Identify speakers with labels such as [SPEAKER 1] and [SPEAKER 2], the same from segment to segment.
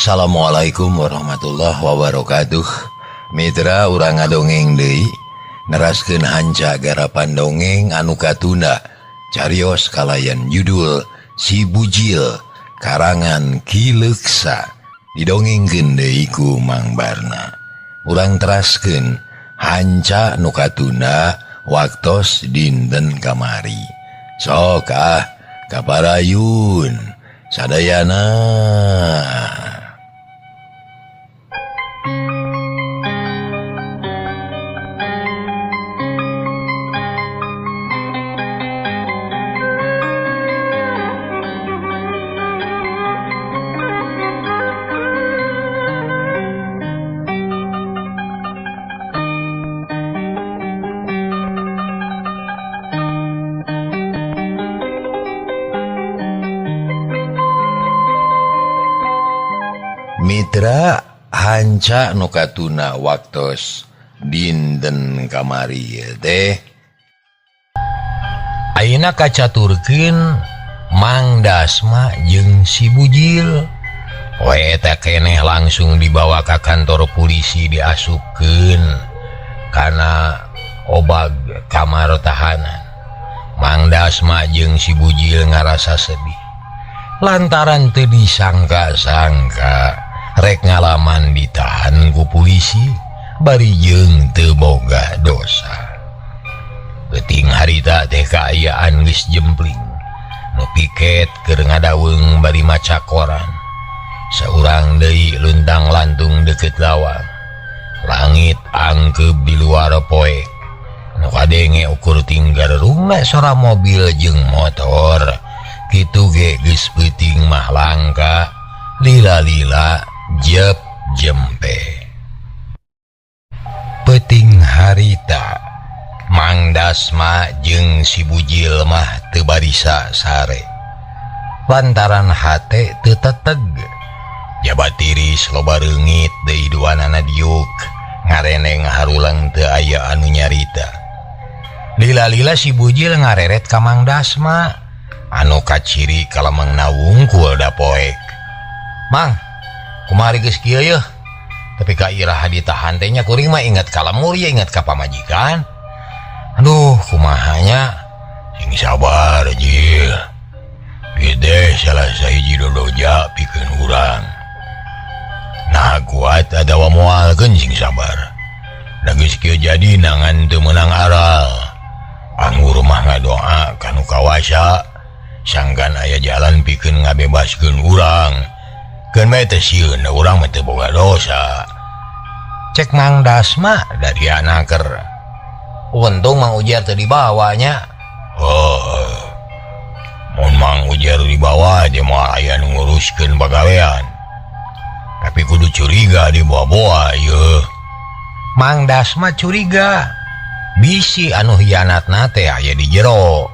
[SPEAKER 1] Assalamualaikum warahmatullahi wabarakatuh. Mitra urang ngadongeng deui neraskeun hanca garapan dongeng anu katunda carios kalayan judul Si Bujil karangan Ki Leuksa didongengkeun deui ku Mang Barna. Urang teraskeun hanca nu katunda waktos dinten kamari. Sok kaparayun sadayana. Mitra hanca nu katuna waktos dinten kamari teh ayeuna kacaturkeun Mang Dasma jeung Si Bujil. We teh keneh langsung dibawa ka kantor polisi diasupkeun kana obag kamar tahanan. Mang Dasma jeung Si Bujil ngarasa sedih lantaran teu disangka-sangka rek ngalaman ditahan ku polisi bari jeung teu boga dosa. Beuting harita teh kaayaan geus jempling nu piket keur ngadaweung bari maca koran. Saurang deui luntang lantung deukeut lawang. Langit angkeup di luar poek. Nu kadenge ukur tinggal rungna sora mobil jeung motor. Kitu ge geus peuting mah langka lila-lila jep jempe. Peuting harita Mang Dasma jeung Si Bujil mah teu barisa sare lantaran hate teu teteg. Jabat tiris loba reungit deui duanana diuk ngareneng harulang teu aya anu nyarita. Lila-lila Si Bujil ngareret ka Mang Dasma anu kaciri kalamang nawung kulda poek. Mang, kumari geus kieu yeuh. Tapi ka iraha ditahan teh nya kuring mah ingat ka lamur ya ingat ka pamajikan. Aduh, kumahanya sing sabar Jil. Gede salah sahiji dodoja pikeun urang. Nah kuat adawa moalkeun sing sabar. Da geus kieu jadi nangan teu meunang aral. Anggur mah ngadoa kanu kawasa sangkan aya jalan pikeun ngabebaskeun urang. Keun mah teh sieun urang mah teu boga dosa. Cek Mang Dasma dari anaker. Untung Mang Ujar teu dibawanya. Mun Mang Ujar dibawa dia mah aya nu nguruskeun pagawean. Tapi kudu curiga dibawa-bawa yeuh. Mang Dasma curiga. Bisi anu hianatna teh aya di jero.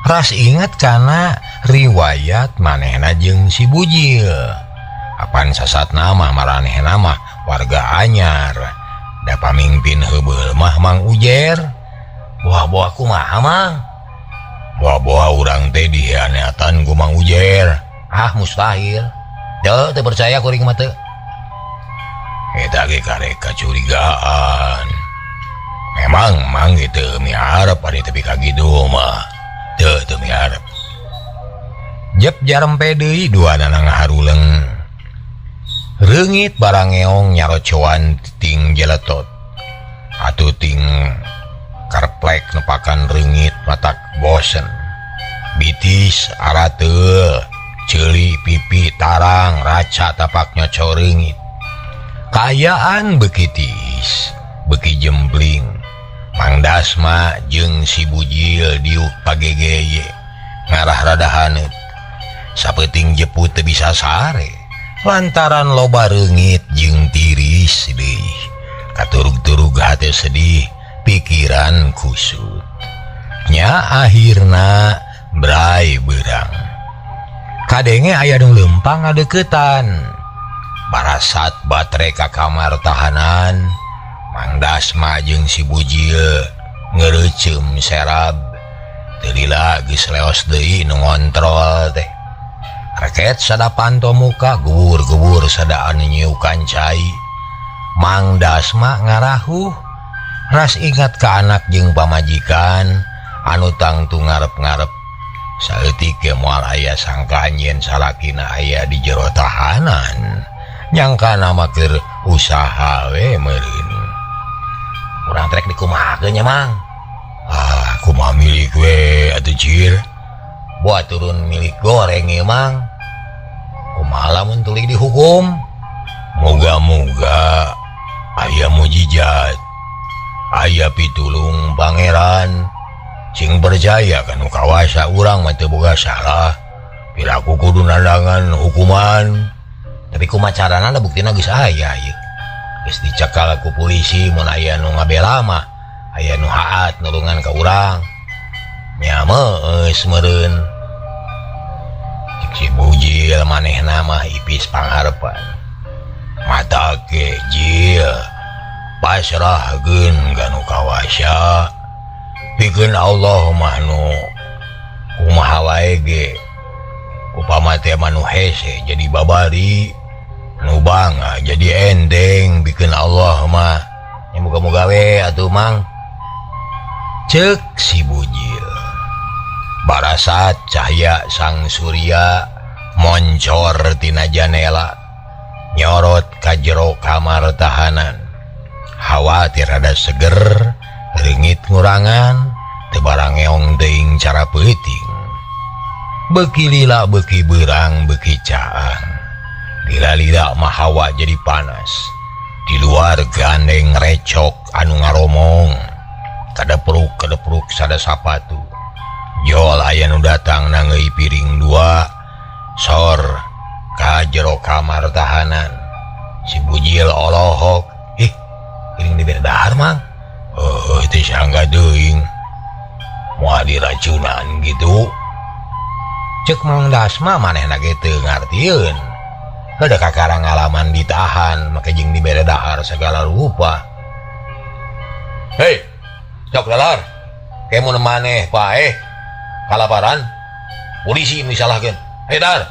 [SPEAKER 1] Ras inget kana riwayat manehna jeung Si Bujil. Apan sasatna mah maranehna mah warga anyar. Da pamimpin heubeul mah Mang Ujer. Boah-boah kumaha Mang? Boah-boah urang teh dihianatan ku Mang Ujer. Ah mustahil. Teu percaya kuring mah teu. Eta ge karek kacurigaan. Memang Mang teu miarep ari tepi ka kitu mah. Teu miarep. Jep jarempe deui duanana ngaharuleng. Reungit barang ngeong nyarocoan ting jeletot. Atuh ting karplek nepakan reungit matak bosen. Bitis arateu ceuli pipi tarang raca tapak nyoco reungit. Kaayaan beuki tiis, beuki jembling. Mang Dasma jeung Si Bujil diuk pagegeye ngarah rada haneut. Sapeuting jeput teu bisa sare lantaran loba reungit jeung tiris deui. Katurug-turug hate sedih, pikiran kusut. Nya akhirna bray beurang. Kadenge aya nu lempang ngadeuketan. Barasat batre ka kamar tahanan. Mang Dasma jeung Si Bujil ngeureeceum serab. Teu lila geus leos deui nu ngontrol teh. raket sada panto muka gugur-gugur sadaan nyiukan cai. Mang Dasma ngarahuh ras ingat ke anak jeung pamajikan anu tangtu ngarep-ngarep saeutik ge moal aya sangkaan yen salakina aya di jero tahanan nyangkana mah keur usaha we meureun. Urang trek dikumahakeun nya Mang. Kumaha milik we atuh Cir. Buat turun milik goreng ieu Mang. Kumaha lamun tuluy dihukum? Moga-moga aya mujijat, aya pitulung pangeran sing percaya kanu kawasa urang mah teu boga salah. Piraku kudu nandangan hukuman. Tapi kumaha carana da buktina geus aya ieu. Geus dicekal ku polisi mun aya nu ngabela mah aya nu haat nulungan ka urang. Nya meus meureun. Cik si bujil manehna mah ipis pangharepan. Mata ke Jil pasrahkeun ka nu kawasa. Pikeun Allah mah nu kumaha wae ge. Upama teh manu hese jadi babari, nu bangga jadi endeng. Bikin Allah mah yang moga-moga we atuh Mang. Cek si bujil. Barasat cahaya sang surya moncor tina janela nyorot ka jero kamar tahanan. Hawa teu rada seger, reungit ngurangan, teu barang ngeong teuing cara peuting. Beuki lila beuki beurang beuki caang. Lila-lila mah hawa jadi panas. Di luar gandeng recok anu ngaromong. Kadepruk sada sapatu. Jol aya nu datang nangeui piring 2 sor ka jero kamar tahanan. Si bujil olohok, piring di dahar Mang. Teu sangga teuing. Moal diracunan gitu. Cek Mang Dasma manehna ge teu ngartieun. Kada kakarang ngalaman ditahan make jeung dibere dahar segala rupa. Hei, cok dalar. Kemun maneh paeh kalaparan. Polisi misalahkeun. Hei dar.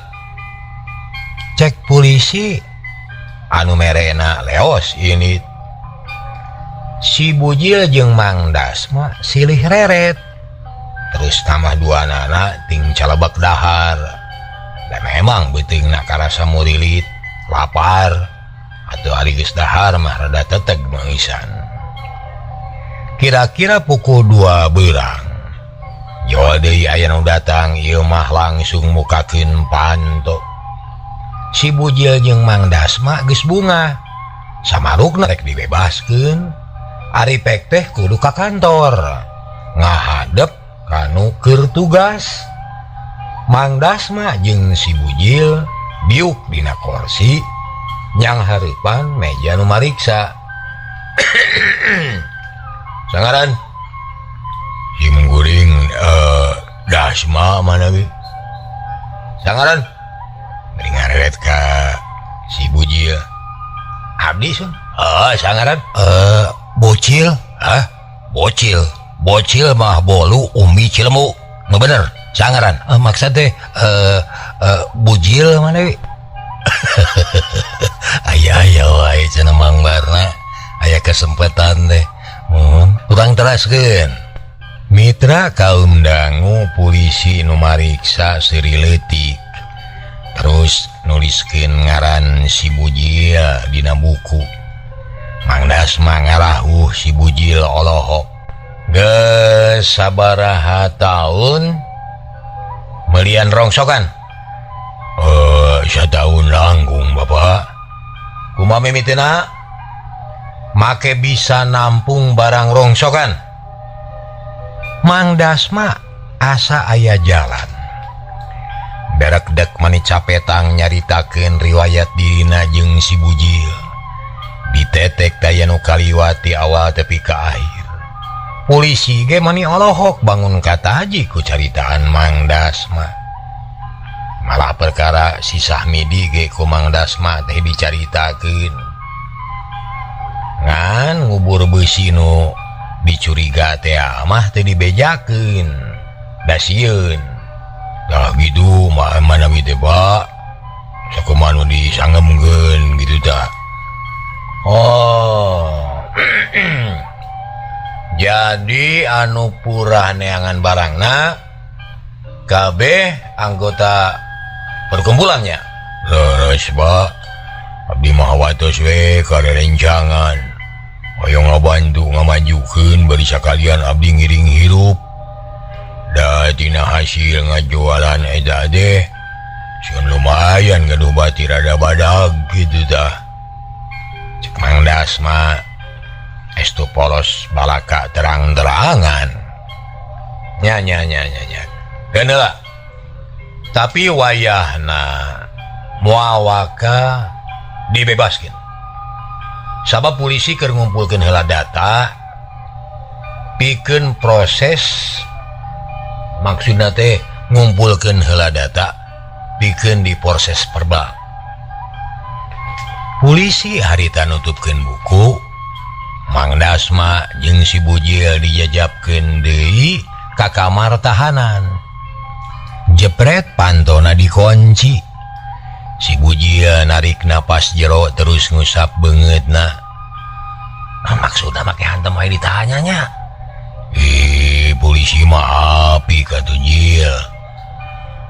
[SPEAKER 1] Cek polisi anu merena leos ini. Si bujil jeung Mang Dasma silih reret. Terus tambah 2 anak ting calebak dahar. Dan memang beuteungna karasa murilit, lapar, atau ari geus dahar mah rada teteg meuisan. Kira-kira pukul 2 beurang. Joal deui aya nu datang ieu mah langsung mukakeun panto. Si bujil jeung Mang Dasma geus bunga. Samarukna rek dibebaskeun. Ari pek teh kudu ka kantor. Ngahadep kanu keur tugas. Mang Dasma jeung si bujil biuk dina kursi nyang hareupan meja nu mariksa. Sangaran si mengguring Dasma mana ge? Sangaran beri ngaret ka si bujil. Abdi sun. Sangaran bocil. Bocil mah bolu umbi cilemu. Nu bener. Sangaran maksud teh bujil mana we? Aya wae cenah Mang Barna. Aya kesempatan teh. Urang teraskeun. Mitra kaum dangu polisi nu mariksa seuri leutik. Terus nuliskeun ngaran si bujil dina buku. Mang Dasma ngarahuh si bujil olohok. Geus sabaraha taun melian rongsokan? Sataun langkung Bapak. Kumaha mimiteuna? Make bisa nampung barang rongsokan. Mang Dasma asa aya jalan. Berek dek mani capetang nyaritakeun riwayat dirina jeung si bujil. Ditetek daya nu kaliwati awal tepi ka akhir. Polisi ge mani olohok bangun kata haji ku caritaan Mang Dasma. Malah perkara si Sahmidi ge ku Mang Dasma teh dicaritakeun. Ngan ngubur beusi nu dicuriga teh mah teu dibejakeun. Da sieun Nah gitu mana gitu Pak sakumanu disangemkeun gitu tak. Oh jadi anu purah neangan barangna kabeh anggota perkumpulannya. Leres Pak, abdi mah watos we kada rencangan hoyong ngabantu ngamajukeun bari sakalian abdi ngiring hirup. Da tina hasil ngajualan eta deh sieun lumayan gaduh bati rada badag gitu tah. Cek Mang Das mah estu polos balaka terang-terangan. Nya. Geneula. Tapi wayahna muawaka dibebaskeun. Sabab polisi keur ngumpulkeun heula data pikeun proses. Maksudna teh ngumpulkeun heula data pikeun diproses verbal. Polisi harita nutupkeun buku, Mang Dasma jeung si Bujil dijajabkeun deui ka kamar tahanan. Jepret pantona dikunci. Si Bujil narik napas jero terus ngusap beungeutna. Maksudna make hantem aya ditanyanya. Polisi mah api katu Jil.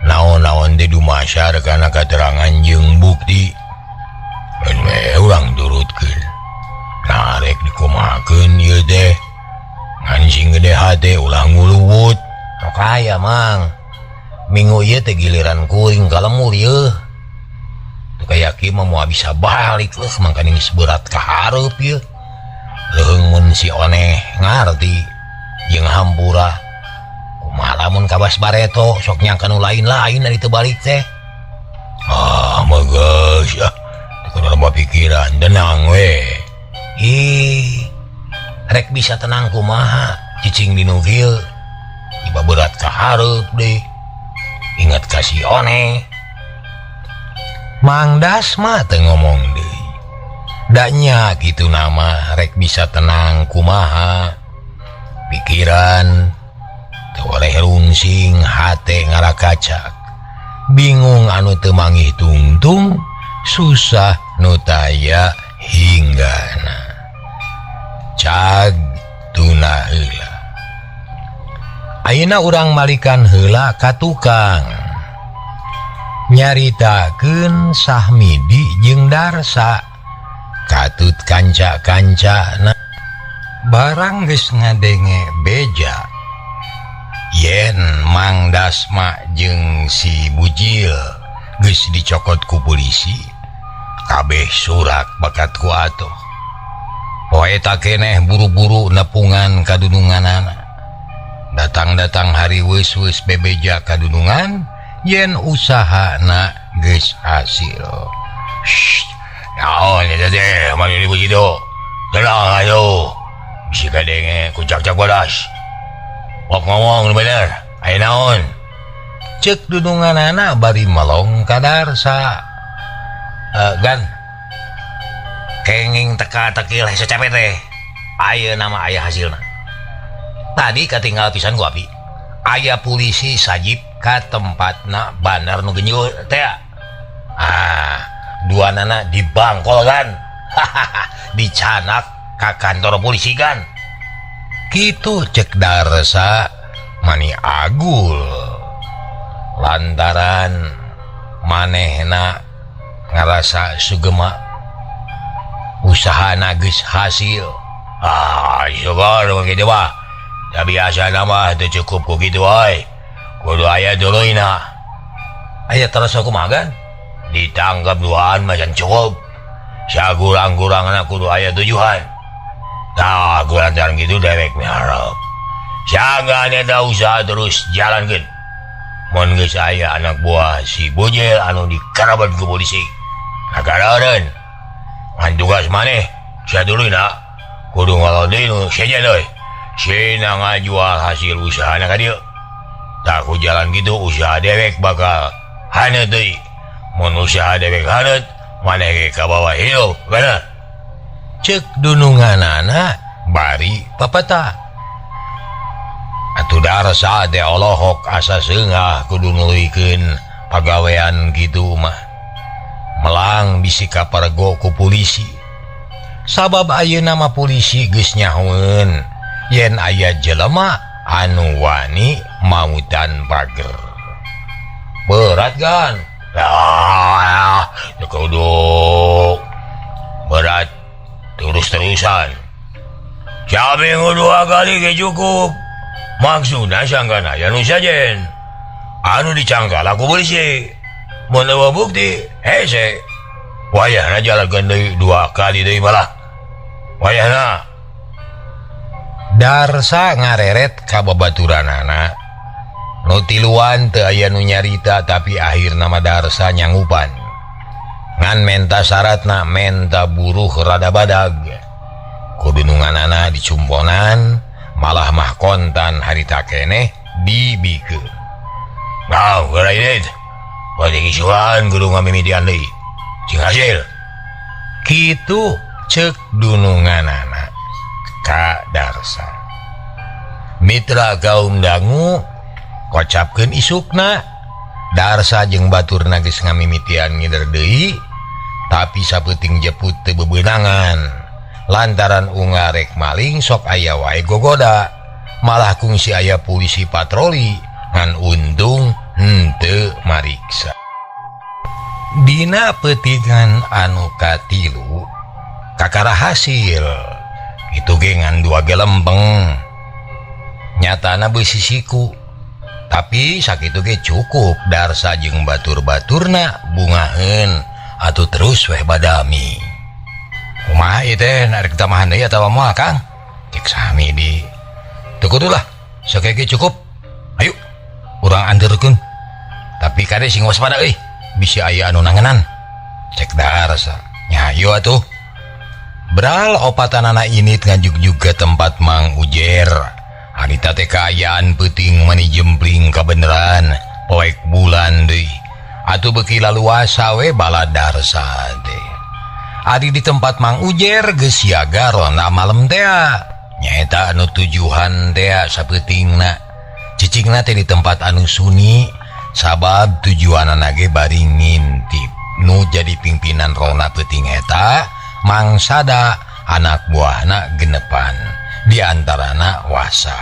[SPEAKER 1] Naon-naon teh dumasar kana katerangan jeung bukti. Urang turutkeun. Narek dikumahakeun ieu teh. Ngan sing gede hate ulah nguluwut. Sok aya Mang. Minggu ieu teh giliran kuring kalemur ieu. Teu kayaki mah moal bisa balik mangka geus berat ka hareup ieu. Leuheung mun si Oneh ngarti. Jeung hampura kumaha lamun kabas bareto sok nyangka nu lain-lain ari teu balik teh. Mah geus ya teu loba pikiran tenang we. Rek bisa tenang kumaha cicing dinu kieu tiba berat ka hareup deui. Ingat ka si Oneh. Mang Das mah teu ngomong deui. Da nya kitu nama rek bisa tenang kumaha. Pikiran teu oleh rungsing hate ngarakacak. Bingung anu teu mangih tungtung, susah nu taya hinggana. Cag tuna heula. Ayeuna urang malikan heula ka tukang. Nyaritakeun Sahmidi jeung Darsa. Katut kanca-kancana barang geus ngadenge beja. Yen Mang Dasma jeung si Bujil geus dicokot ku polisi, kabeh surak bakat ku atoh. Poe eta keneh buru-buru nepungan kadudunganana. Datang-datang hari weus-weus bebeja kadudungan yen usahana geus hasil. Naon eta teh mani begitu? Tenang ayo. Bisi kadenge ku cak-cak bodas. Wak ngomong nu bener, aya naon? Ceuk dudunganana bari melong ka Darsa. Gan. Kenging teka-teki leh secapek teh. Ayeuna mah aya hasilna. Tadi katinggal pisan ku api. Aya polisi sajib ka tempatna bandar nu genjeur teh. Duanana dibangkol kan. Dicanak ka kantor polisi kan. Kitu cek Darsa mani agul. Lantaran manehna ngarasa sugema usahana geus hasil. Syukur kitu mah. Da biasa mah teu cukup ku kitu we. Kudu aya duluina. Aya terasa kumaha kan? Ditangkap duaan macan cukup. Sagurang-gurangna kudu aya tujuan. Tah kulantaran gitu dewek miharap. Jangan ada usaha terus jalankeun. Mun geus aya anak buah si Bujil anu dikarabat ku polisi. Nagarareun. Ngan tugas maneh saduluna kudu ngalodeuy nu sejen euy. Sina ngajual hasil usahana ka dieu. Tah ku jalan gitu usaha dewek bakal haneut deui. Mun usaha dewek haneut maneh ge ka bawah hidup, bener? Cek dununganana bari papata. atuh Darsa teh Allahok asa seungah kudu nuluykeun pagawean kitu mah melang bisi kaparego ku polisi sabab ayeuna mah polisi geus nyahoeun yen aya jelema anu wani mautan pager berat kan ya kudu berat terus-terusan cabe dua kali ke cukup maksudnya sanggana ya nu sajen anu dicangkal aku polisi menawa bukti hese wayahna jalankeun deui 2 kali deui malah wayahna Darsa ngareret ka babaturanana nu tiluan teu aya nu nyarita tapi akhir nama Darsa nyangupan ngan menta syaratna menta buruh rada badag kudu nunganana dicumponan malah mah kontan harita keneh dibikeun nah gerai pada isuan kudu ngamimitian deui cing hasil kitu ceuk dununganana ka Darsa mitra kaum dangu kocapkeun isukna Darsa jeung baturna geus ngamimitian ngider deui tapi sapeuting jeput teu bebeunangan lantaran ungarek maling sok aya wae gogoda malah kungsi aya polisi patroli ngan untung henteu mariksa dina peutingan anu katilu kakara hasil itu ge ngan 2 gelempeng nyatana beusi siku tapi sakitu ge cukup Darsa jeung batur-baturna bungaheun atuh terus weh badami kumaha ieu teh narek tamahan deui atawa moal Kang cek sami di teu kudulah sakege cukup ayo urang anjeurkeun tapi kade sing waspada euy bisi aya anu nangenan cek Darsa nya ieu atuh beral opatanana init ngajuk-juk ke tempat Mang Ujer harita teh kaayaan peuting mani jempling kabeneran poek bulan deui atuh beuki laluasa we bala Darsa teh adi di tempat Mang Ujer geus siaga ronda malem teh nyaeta anu tujuan teh sapeutingna cicingna teh di tempat anu sunyi sabab tujuanana ge bari ngintip nu jadi pimpinan ronda peuting eta Mang Sada anak buahna genepan diantarana Wasa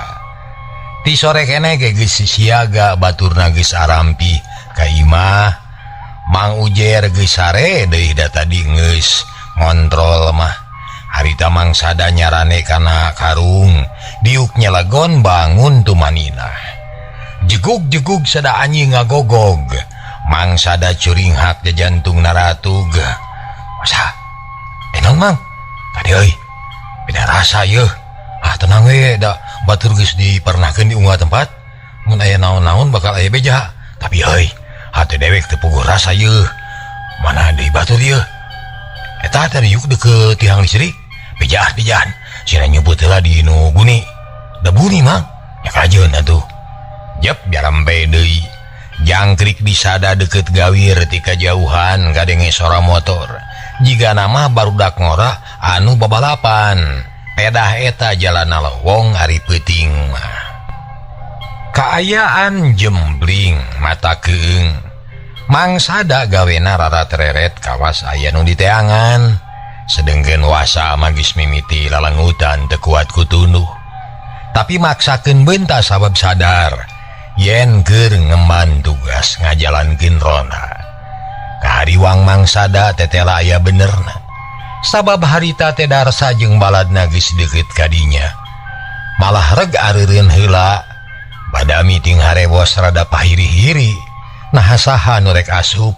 [SPEAKER 1] ti sore keneh ge geus siaga baturna geus arampi ka imah Mang Ujer geus sare deui da tadi geus ngontrol mah harita Mang Sada nyarane kana karung diuk nyelagon bangun tumanina jegug-jegug sada anjing ngagogog Mang Sada curing hak ke jantung naratug masa enon Mang tadi euy beda rasa yeuh tenang we da batur geus dipernahkeun di unggah tempat mun aya naon-naon bakal aya beja tapi euy hate dewek teu puguh rasa yeuh mana deui batur yeuh eta teh yuk deukeut tiang listrik bejah di jalan sira nyebut heula di nu guni da buni Mang nya kajeun atuh jep biar ampe deui jangkrik di sada deukeut gawir ti kajauhan kadenge sora motor jiga nama barudak ngora anu babalapan pedah eta jalana lowong ari peuting mah kaayaan jembling mata keung Mang Sada gawena rara tereret kawas aya nu diteangan sedengkeun Wasa magis mimiti lalangutan teu kuat kutunduh tapi maksakeun beunta sabab sadar yen keur ngemban tugas ngajalankeun ronda kahariwang Mang Sada tetela aya benerna sabab harita teh Darsa jeung baladna geus deukeut kadinya malah reg areureun heula badami ting harewos rada pahiri-hiri nah saha nu rek asup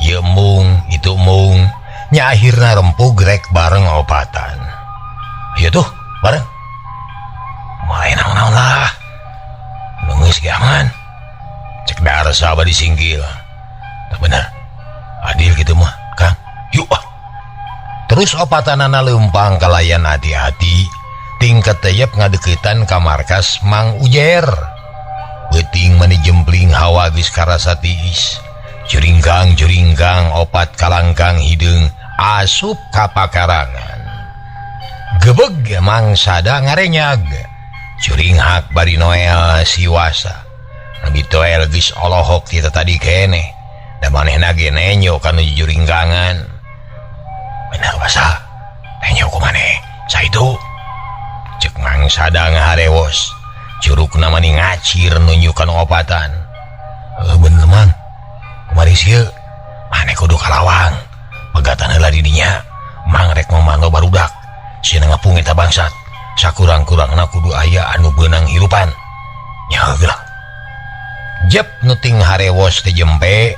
[SPEAKER 1] ieu mung itu mung nya akhirna rempug rek bareng opatan ieu tuh bareng mulai naon-naon lah nu geus ge aman cek Darsa bari singgil tah bener adil kitu mah Kang yuk terus opatanana leumpang kalayan hati-hati ting keteyep ngadeuketan ka markas Mang Ujer beuting mani jempling hawa geus karasa tiis juringgang opat kalangkang hideung asup ka pakarangan gebeg Mang Sada ngarenyag curing hak bari Noel siwasa Nabi toel geus olohok kita tadi kene da manehna ge nenyo kana juringgangan bener wasa nenyo ku maneh saitu cek Mang Sada ngaharewos curugna mani ngacir nunjukan opatan bener Mang kumari sieu maneh kudu kalawang pegatan heula di dinya Mang rek ngomano barudak sieun ngapung eta bangsat sakurang-kurangna kudu aya anu beunang hirupan nya heula jep nuting harewos teh jempe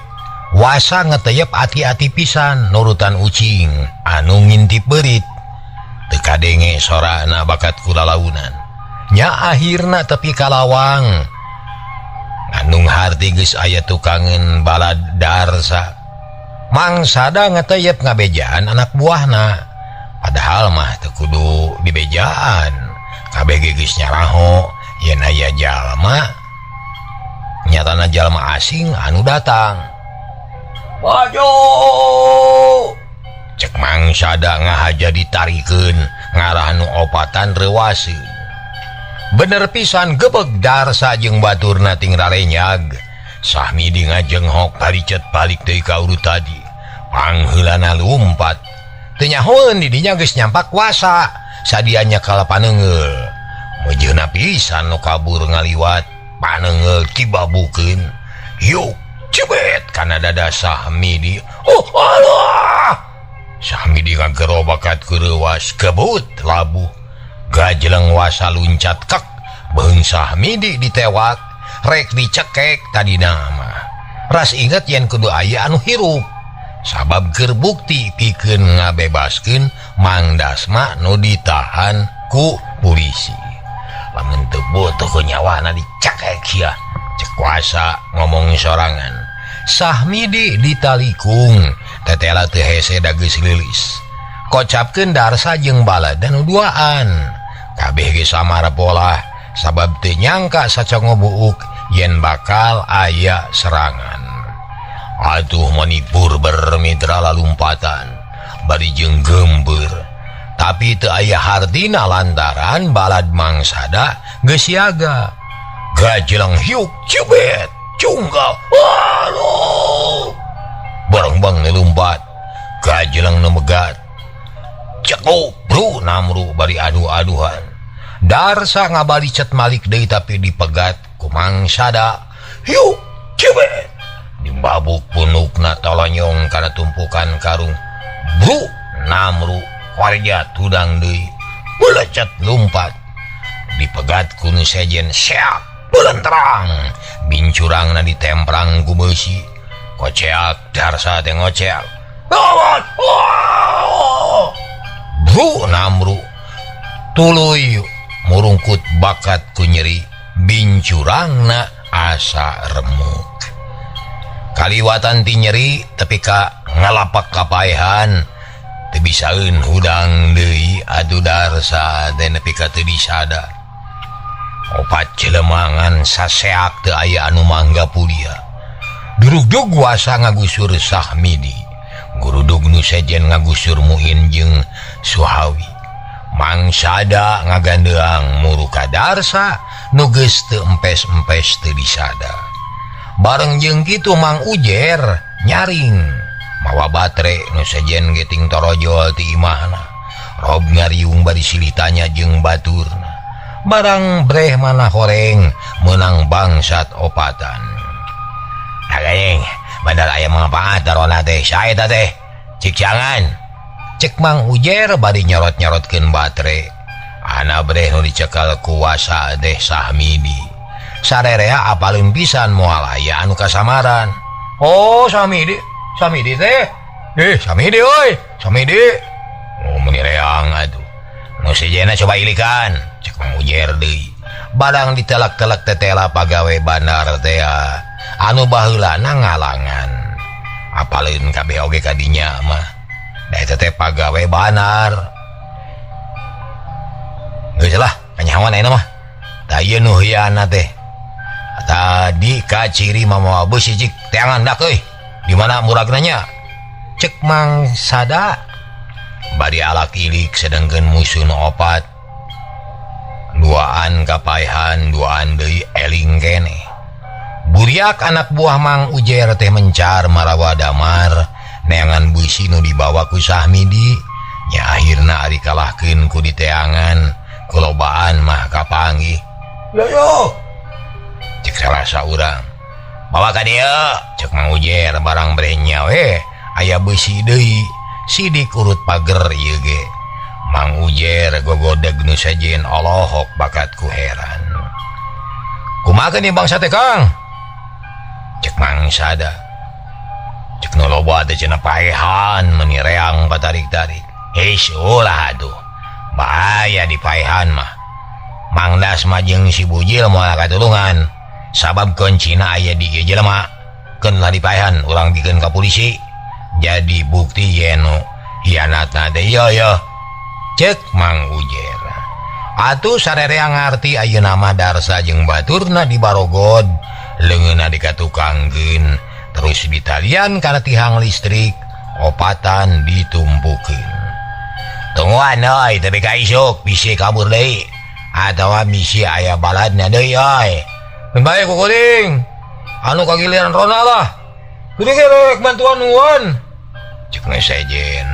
[SPEAKER 1] wasa ngeteyep hati-hati pisan nurutan ucing anu ngintip beurit teu kadenge sorana bakat kulalaunan nya akhirna tepi kalawang ngandung harti geus aya tukangen balad darsa Mang Sada ngeteyep ngabejaan anak buahna padahal mah teu kudu dibejaan kabeh geus nyaraho yen aya jalma nyatana jalma asing anu datang maju cek Mang Sada ngahaja ditarikeun ngarah nu opatan reuwaseun bener pisan gebeg darsa jeung baturna ting rarenyag Sahmidi ngajenghok paricet balik deui ka urut tadi pangheulana lumpat teu nyahoeun di dinya geus nyampak wasa sadianya kala paneungeul mejeuna pisan nu kabur ngaliwat paneungeul kibabukeun yuk cebet kana dada Sahmidi oh Allah Sahmidi ngagerobakat ku reuwas kebut labuh gajeleng wasa luncat kek beung Sahmidi ditewak rek dicekek tadi nama ras inget yen kudu aya anu hirup sabab keur bukti pikeun ngabebaskeun Mang Dasma nu ditahan ku polisi lamun teu butuh ku nyawana dicekek ya cek kuasa ngomong sorangan Sahmidi ditalikung tetela teu hese da geus lilis kocapkeun darsa jeung balad dan duaan kabeh ge samara pola sabab teu nyangka sacango buuk yen bakal aya serangan atuh manipur bermitra lalumpatan bari jeung gembeur tapi teu aya hardina lantaran balad Mang Sada geus siaga gajelang hiuk cebet cunggal aduh bareng-bareng ngelumpat gajelang nemegat cekuk bro namru bari adu-aduhan darsa ngabalicet malik deui tapi dipegat ku Mang Sada yuk cebet dimbabuk punukna tolonyong kana tumpukan karung bro namru warja tudang deui belecet lumpat dipegat ku nu sejen seak belentrang bincurangna ditemprang ku beusi koceak darsa teh ngoceak gawat bro namru tuluy murungkut bakat ku nyeri bincurangna asa remuk kaliwatan ti nyeri tepi ka ngalapak kapaehan teu bisaeun hudang deui adu darsa teh nepi ka teu disada opat celemangan saseak teu aya anu mangga pulia durug-dug wasa ngagusur Sahmidi gurudug nu sejen ngagusur Muin jeung Suhawi Mang Sada ngagandeang muruka darsa nu geus teu empes-empes teu disada bareng jeung kitu Mang Ujer nyaring mawa batre nu sejen geting torojol ti imahna rob ngariung bari silitanya jeung baturna barang breh mana horeng menang bangsat opatan ageng badal aya manfaat darona teh saeta teh cik jangan cek Mang Ujer bari nyorot-nyorotkeun batre ana breh nu dicekal kuasa deh Sahmidi sarerea apalin pisan moal aya anu kasamaran oh Sahmidi teh Sahmidi euy Sahmidi oh meni reang atuh nu sejena coba ilikan cek Mang Ujer deui badang ditelak-telak tetela pagawe bandar teh anu baheulana ngalangan apalin kabeh oge kadinya mah da eta teh pagawe bandar geus lah kanyawan ayeuna mah da ieu nu hiana teh tadi ka ciri mamawa beus cik teangan dak euy di mana muragnanya cek Mang Sada bari alak ilik sedengkeun musuh nu opat duaan kapaihan duaan deui eling keneh. Buriak anak buah Mang Ujer teh mencar marawa damar neangan beusi nu dibawa ku Sahmidi nya akhirna ari kalahkeun ku diteangan kulobaan mah kapanggih. Yo cek salah saurang bawa ka dieu cek Mang Ujer barang brenya we aya beusi deui sidik urut pager ieu ge. Mang Ujer gogodeg nu sajen Allahok bakat ku heran. Kumaha nih bangsa teh Kang? Cek Mang Sada. Cek nu loba teh cenah paehan meuni reang patarik-tarik. Ulah atuh. Bahaya di paehan mah. Mang Dasma jeung si Bujil moal katulungan. Sabab kuncina aya di ieu jelema. Keun lah di paehan urang dikeun ka polisi. Jadi bukti yen nu hianatna teh ieu. Cek Mang Ujer. Atuh sarereang ngarti ayeuna mah Darsa jeung baturna dibarogod, leungeunna dikatukangkeun, terus ditalian kana tihang listrik, opatan ditumpukeun. Tungguan euy, tapi ka isuk bisi kabur deui atawa bisi aya baladna deui euy. Mun bae ku kuring, anu kagiliran rona lah. Kudu ge rek bantuan nuhun. Cek sejen,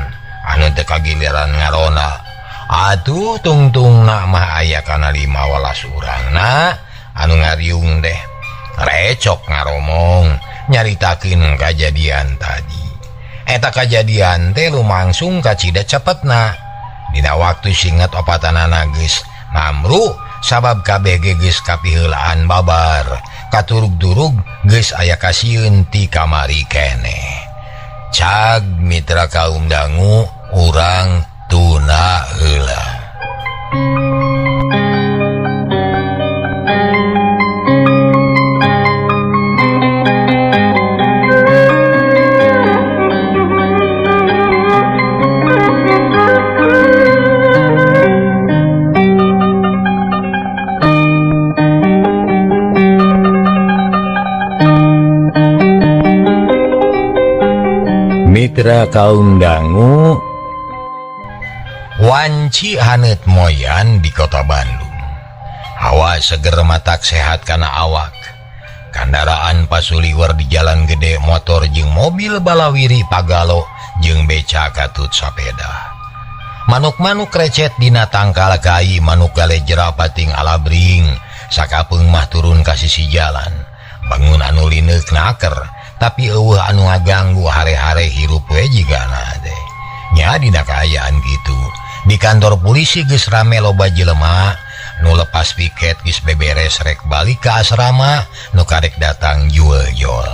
[SPEAKER 1] anu teu kagiliran ngarona. Atuh tungtungna mah aya kana 15 urangna anu ngariung deh recok ngaromong nyaritakeun kajadian tadi. Eta kajadian teh lumangsung ka cida cepetna dina waktu singet opatanana geus namru sabab kabeh geus kapiheulaan babar katurug-turug geus aya kasieun ti kamari keneh. Cag mitra kaum dangu urang tuna heula. Mitra kaum dangu, wanci haneut moyan di kota Bandung. Hawa seger matak sehat kana awak. Kandaraan pasuliwer di jalan gede motor jeung mobil balawiri pagalo jeung beca katut sapeda. Manuk-manuk recet dina tangkal kai manuk galejera pating alabring sakapeung mah turun ka sisi jalan. Bangun anu lineuk naker tapi eueuh anu ngaganggu hare-hare hirup we jigana teh. Nya dina kaayaan kitu di kantor polisi geus rame loba jelema nu lepas piket geus beberes rek balik ka asrama nu karek datang jual-jual.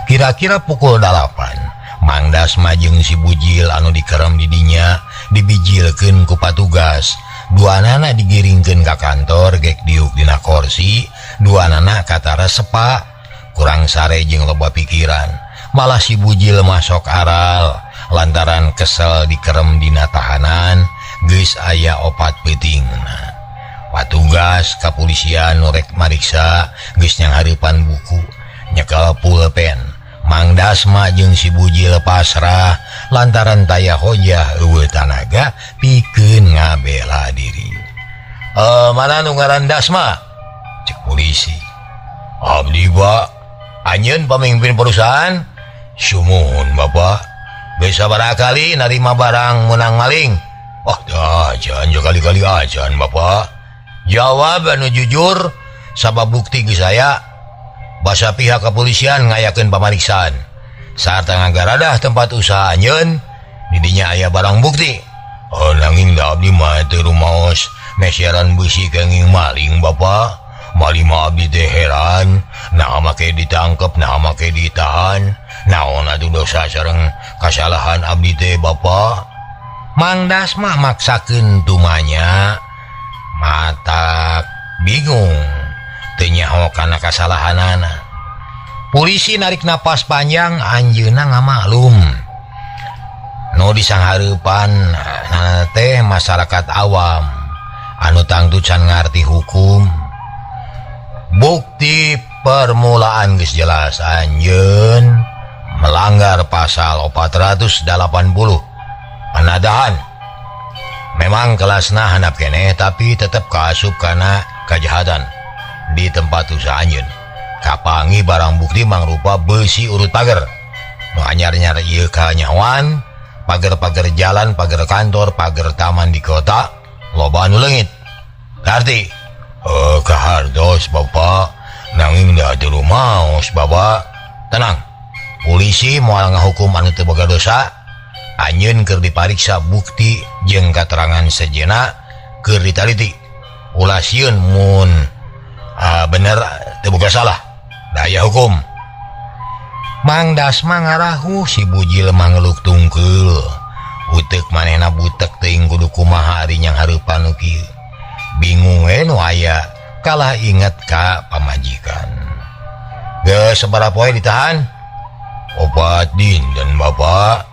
[SPEAKER 1] Kira-kira pukul 8 Mang Dasma jeung si Bujil anu dikerem di dinya dibijilkeun ku patugas. Duanana digiringkeun ka kantor gek diuk dina kursi, duanana katara sepa. Kurang sare jeung loba pikiran, malah si Bujil masuk aral lantaran kesel dikerem dina tahanan geus aya opat peutingna. Patugas kapolisian norek mariksa geus nyanghareupan buku, nyekel pulpen. Mang Dasma jeung si Bujil pasrah lantaran taya hojah eueuh tanaga pikeun ngabela diri. Mana nu ngaran Dasma? Cek polisi. Abdi Pak, anjeun pamimpin perusahaan. Sumuhun Bapak, geus sabaraha kali narima barang menang maling? Ajan kali-kali ajan Bapak. Jawab anu jujur, sabab bukti geus aya. Basa pihak kepolisian ngayakeun pamariksaan. Sarta ngagaradah tempat usaha anjeun, di dinya aya barang bukti. Nanging da abdi mah teu rumaos mesieran beusi kenging maling Bapak. Maling mah abdi teh heran, naon make ditangkep, naon make ditahan, naon atuh dosa sareng kasalahan abdi teh Bapak. Mang Dasma maksakeun tumanya, matak bingung teu nyaho kana kasalahanana. Polisi narik napas panjang, anjeunna ngamaklum. Nu disanghareupan teh masyarakat awam anu tangtu can ngarti hukum. Bukti permulaan geus jelas anjeun melanggar pasal 480 penadahan. Memang kelasna handap keneh tapi tetap kaasup karena kejahatan di tempat usaha anjeun. Kapangi barang bukti mangrupa besi urut pagar. Nu anyar-anyar ieu kanyawan, pagar-pagar jalan, pagar kantor, pagar taman di kota, loba anu leungit. Arti, kahardos Bapak, nanging da teu rumaos Bapak. Tenang. Polisi moal ngahukum anu teu boga dosa. Anjeun keur dipariksa bukti jeung katerangan sejenna keur ditaliti. Ulah sieun mun bener teu boga salah. Daya hukum. Mang Dasma ngarahu si bujil mangeluk tungkul. Utek manehna butek teuing kudu kumaha ari nyang hareupan nu kieu. Bingung nu aya kalah inget ka pamajikan. Geus sabaraha poe ditahan? Opat din dan Bapak.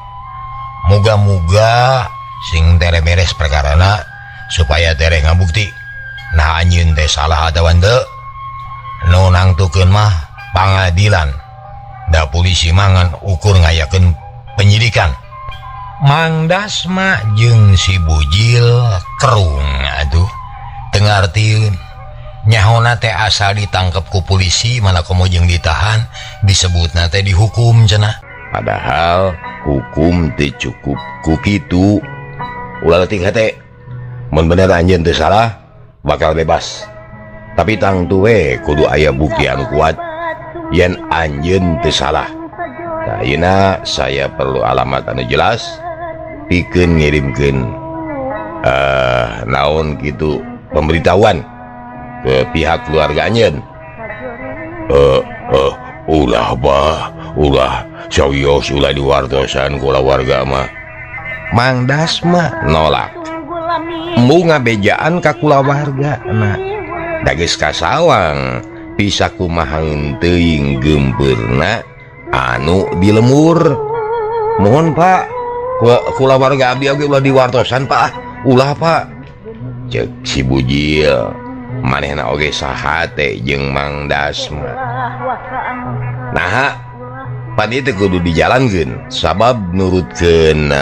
[SPEAKER 1] Muga-muga sing tere beres perkarana supaya tere ngabukti. Nah anjeun teh salah atawa henteu? Nu nangtukeun mah pangadilan. Da polisi mangan ukur ngayakeun penyidikan. Mang Dasma jeung si bujil kerung atuh. Teu ngartieun nyahona teh asal ditangkep ku polisi mana komo jeung ditahan disebutna teh dihukum cenah.
[SPEAKER 2] Padahal hukum teu cukup ku kitu. Ulah leutik hate. Mun bener anjeun teu salah bakal bebas. Tapi tangtu we kudu aya bukti anu kuat yen anjeun teu salah. Tah ayeuna saya perlu alamat anu jelas pikeun ngirimkeun naon kitu pemberitahuan ke pihak keluarga anjeun. Ulah bah, ulah sawios ulah diwartosan kula warga mah.
[SPEAKER 1] Mang Dasma
[SPEAKER 2] Nolak. Embu ngabejaan ka kula warga na. Da geus kasawang bisa kumahaeun teuing gembeurna anu di lemur. Mohon Pak, kula warga abdi oge ulah diwartosan Pak. Ulah Pak. Cek si bujil. Manehna oge sahate jeung Mang Dasma. Nah, padi teh kudu dijalankeun sabab nurutkeun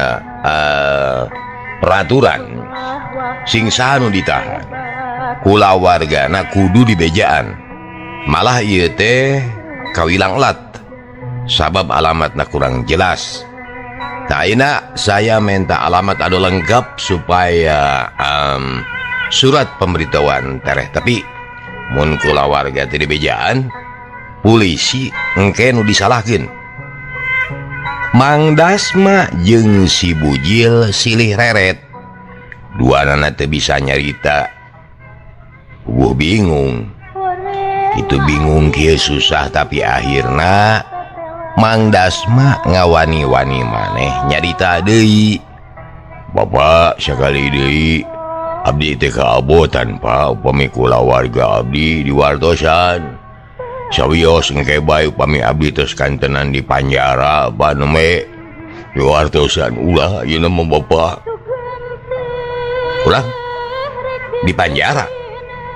[SPEAKER 2] peraturan sing saha nu ditahan. Kula wargana kudu dibejaan. Malah ieu teh kawilang elat sabab alamatna kurang jelas. Tah ayeuna saya minta alamat anu lengkap supaya surat pemberitahuan tereh tepi. Mun kula warga teu dibejaan, polisi engke nu disalahkeun. Mang Dasma jeung si bujil silih reret. Duanana teu bisa nyarita. Gua bingung. Itu bingung kieu susah tapi akhirna Mang Dasma ngawani-wani maneh nyarita deui. Bapak sakali deui abdi teh kaabotan Pak upami kula warga abdi diwartosan. Sawios engke bae upami abdi tos kantenan di panjara apa neme diwartosan ulah ieu mah Bapak. Ulah di panjara.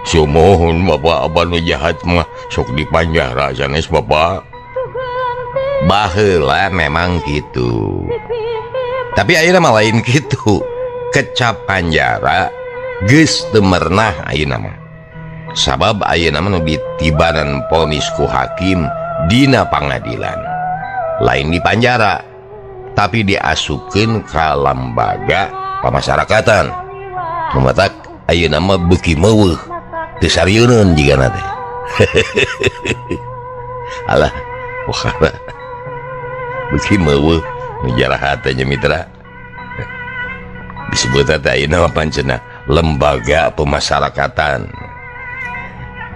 [SPEAKER 2] Sumohon Bapak apa nu jahat mah sok di panjara sanes Bapak. Baheula memang gitu. Tapi ayeuna mah lain kitu. Kecap panjara geus teu merenah ayeuna mah. Sabab ayeuna mah ditibanan ponis ku hakim dina pangadilan. Lain di panjara, tapi diasupkeun ka lembaga pamasyarakatan. Lumatak ayeuna mah beuki meuweuh. Teu sarieun jigana teh. Alah, pohara. Beuki meuweuh nu jarahat teh mitra. Disebut teh ayeuna mah pancena lembaga pemasyarakatan.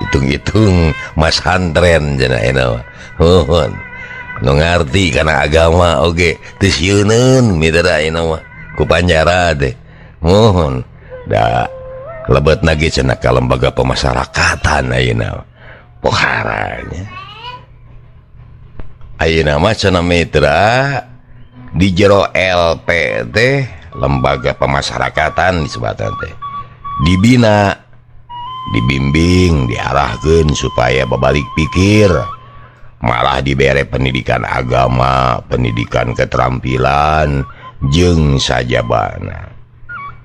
[SPEAKER 2] Hitung-hitung Mas Hantren cenah ayeuna mah. Nuhun. Nu ngarti kana agama oge teu sieuneun mitra ayeuna mah ku panjara teh. Nuhun. Da lebetna ge cenah ka lembaga pemasyarakatan ayeuna. Poharanya. Ayeuna mah cenah mitra di jero LP teh lembaga pemasyarakatan disebatan teh. Dibina, dibimbing, diarahkeun supaya babalik pikir. Malah dibere pendidikan agama, pendidikan keterampilan jeung sajabana.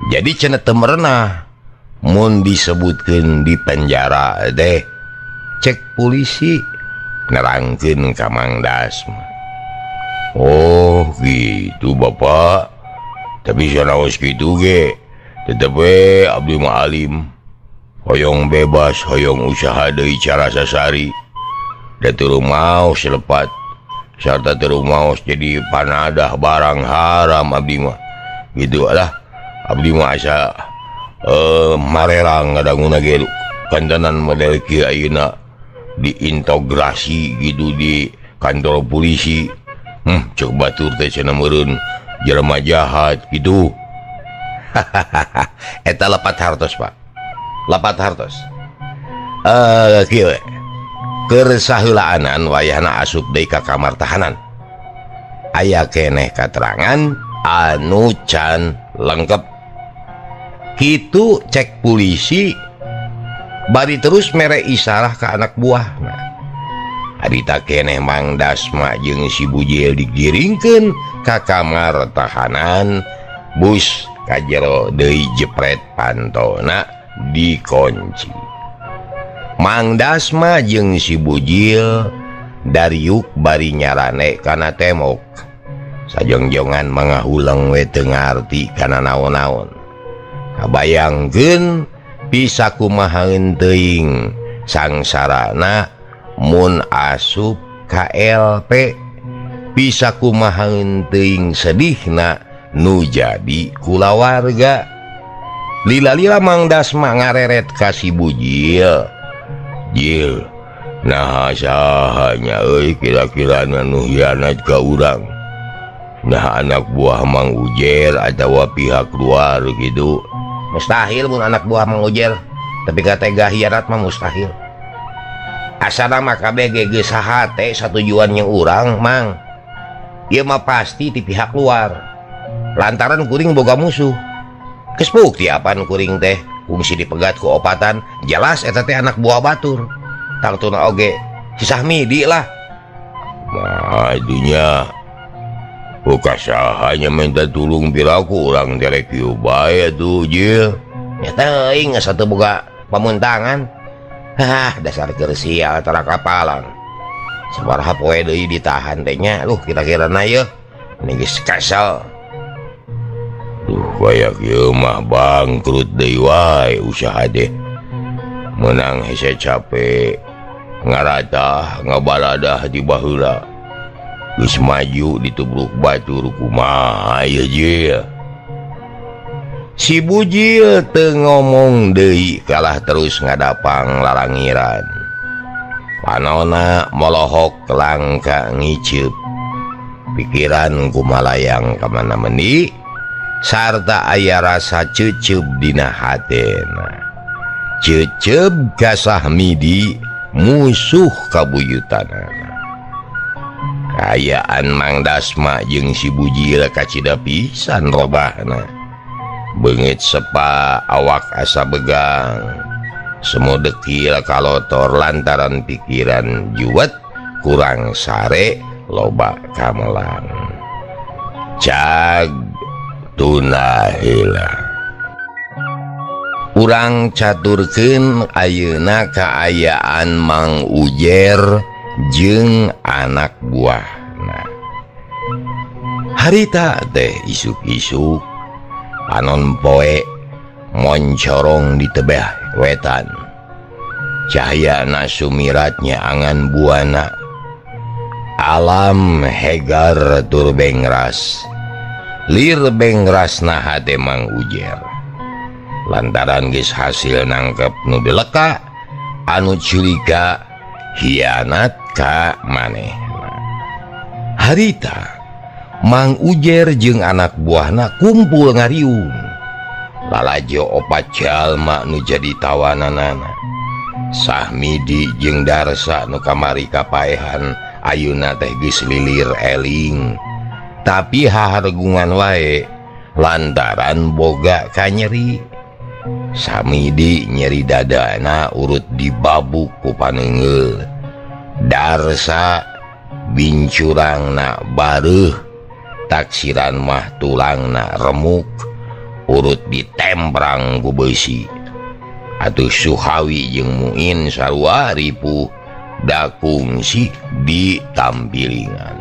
[SPEAKER 2] jadi cenah teu merenah mun disebutkeun di penjara deh cek polisi nerangkeun ka Mang Dasma. Oh gitu bapak, tapi sanaos gitu ge tetep we abdi mah alim, hoyong bebas hoyong usaha deui cara sasari da teu maos lepat sarta teu maos jadi panadah barang haram abdi mah gitu lah. Abdi mah asa marerang ngadanguna ge kandanan model kieu ayeuna diintegrasi gitu di kantor polisi. Cek batur teh cenah meureun jelema jahat gitu. Eta lepat hartos Pak, lepat hartos. Kieu keur saheulaanan wayahna asup deui ka kamar tahanan. Aya keneh katerangan anu can lengkep. Kitu cek polisi bari terus mere isarah ke anak buahna. Harita keneh Mang Dasma jeung si Bujil digiringkeun ka kamar tahanan, bus ka jero deui jepret pantona dikunci. Mang Dasma jeung si Bujil dariuk bari nyarane kana temok. Sajongjongan mangahulang we teu ngarti kana naon-naon. Kabayangkeun bisa kumahaeun teuing sangsarana mun asup KLP, bisa kumahaeun teuing sedihna nu jadi kulawarga. Lila-lila Mang Dasma ngareret ka si Bujil. Jil, nah sahanya euy kira-kira nu hianat ka urang? Nah anak buah Mang Ujer atawa pihak luar gitu. Mustahil mun anak buah Mang Ujer, tapi katega hianat mah mustahil. Asana mah kabeh geus sahate satujuannya urang Mang. Ieu mah pasti ti pihak luar. Lantaran kuring boga musuh. Geus bukti apaan kuring teh kungsi dipegat ku opatan, jelas eta teh anak buah batur. Tangtuna oge si Sahmidi lah. Nah dunya buka sahanya minta tulung piraku urang derek ieu bae atuh Jil. Ya teuing geus atuh boga pamuntangan. Dasar keur sial tara kapalang. Sabaraha poe deui ditahan teh nya. Kira-kira na yeuh ini geus kasal. Bayak ieu mah bangkrut deui wae usaha teh. Menang hese capek ngaratah ngabaradah di baheula. Geus maju ditubruk batur kumaha ieu Jil. Si Bujil teu ngomong deui kalah terus ngadapang lalangiran. Panonna molohok langka ngiceup. Pikiran kumalayang kamana meuni sarta aya rasa ceuceup dina hatena. Ceuceup ka Sahmidi musuh kabuyutanana. Kaayaan Mang Dasma jeung si Bujil kacida pisan robahna. Beungit sepa awak asa begang, semu dekil kalotor lantaran pikiran juwet kurang sare loba kamelang. Cag tuna heula. Urang caturkeun ayeuna kaayaan Mang Ujer jeung anak buahna. Harita teh isuk-isuk panon poe moncorong di tebeh wetan. Cahayana sumiratnya angan buana. Alam hegar tur bengras. Lir bengrasna hate Mang Ujer. Lantaran geus hasil nangkep nu deleka anu curiga hianat ka manehna. Harita Mang Ujer jeung anak buahna kumpul ngariung. Lalajo opat jalma nu jadi tawananana. Sahmidi jeung Darsa nu kamari kapaehan ayeuna teh geus lilir eling. Tapi hahargungan wae lantaran boga kanyeri. Samidi nyeri dadana urut dibabuk ku paneungeul. Darsa bincurangna bareuh, taksiran mah tulangna remuk. urut ditemprang ku besi atuh Suhawi jeung Muin sarua ripuh da kungsi di tampilingan.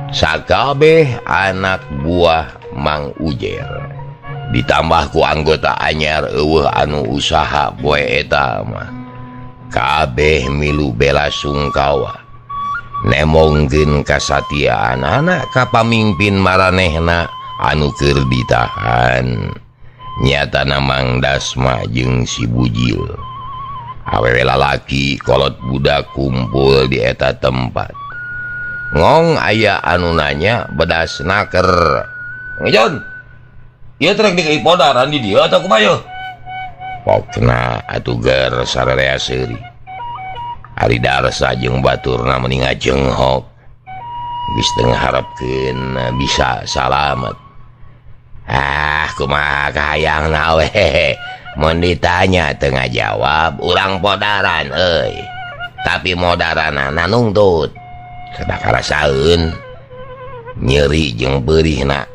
[SPEAKER 2] Sakabeh anak buah Mang Ujer ditambah ku anggota anyar eueuh anu usaha poe eta mah kabeh milu bela sungkawa nemongkeun kasatiaan anak ka pamimpin maranehna anu keur ditahan. Nyatana Mang Dasma jeung si Bujil awewe lalaki kolot budak kumpul di eta tempat. Ngong aya anu nanya bedas naker, "Ngejon, ieu trek di podaran di dieu atawa kumaha?" Pokna atuh ger sararea seuri. Ari Darsa jeung baturna mending ngajenghok. Geus teu ngaharepkeun bisa salamet. Kumaha kahayangna we? Mun ditanya teu ngajawab, urang podaran euy. Tapi modaranana nungtut. Kada karasaeun nyeri jeung beurihna.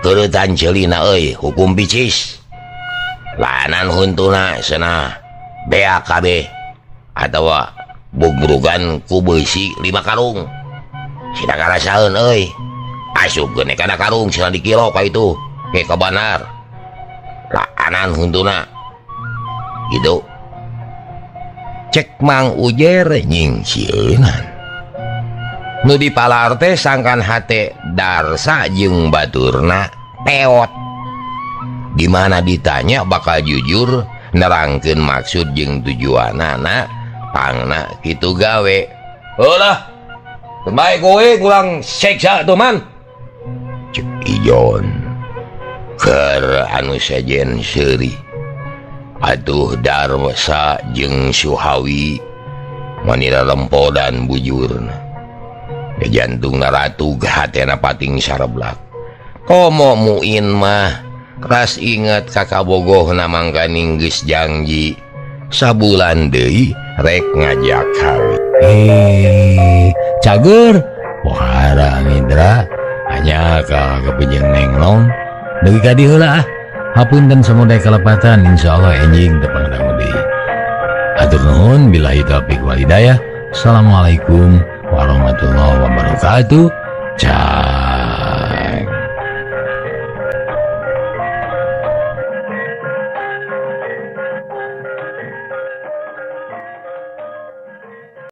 [SPEAKER 2] Keuretan ceulina euy, hukum picis. Lanan huntuna cenah bea kabeh atawa bugrugan ku beusi 5 karung. Sida karasaeun euy. Asupkeun kana karung cenah dikilo ka itu, ke kabanar. Lanan huntuna. Gitu. Cek Mang Ujer nying sieunan. Nu dipalar teh sangkan hate Darsa jeung baturna peot. Dimana ditanya bakal jujur nerangkeun maksud jeung tujuanana pangna kitu gawe. Heulah. Bae kowe kurang seksa tuh man. Cek Ijon. Keur anu sejen seuri. Atuh Darsa jeung Suhawi manira lempodan bujurna. Jantungna ratug hatena pating sareblak. Komo Muin mah ras inget kakabogohna mangkaning geus janji sabulan deui rek ngajak kawin. Cager pohara Mitra hanya ka kepejeng nenglong deui ka dieu heula. Hapunten samuday kalepatan insyaallah enjing teu pangdangu deui. Atur nuhun billahi taufiq wal hidayah. Assalamualaikum warahmatullahi wabarakatuh. Ciao.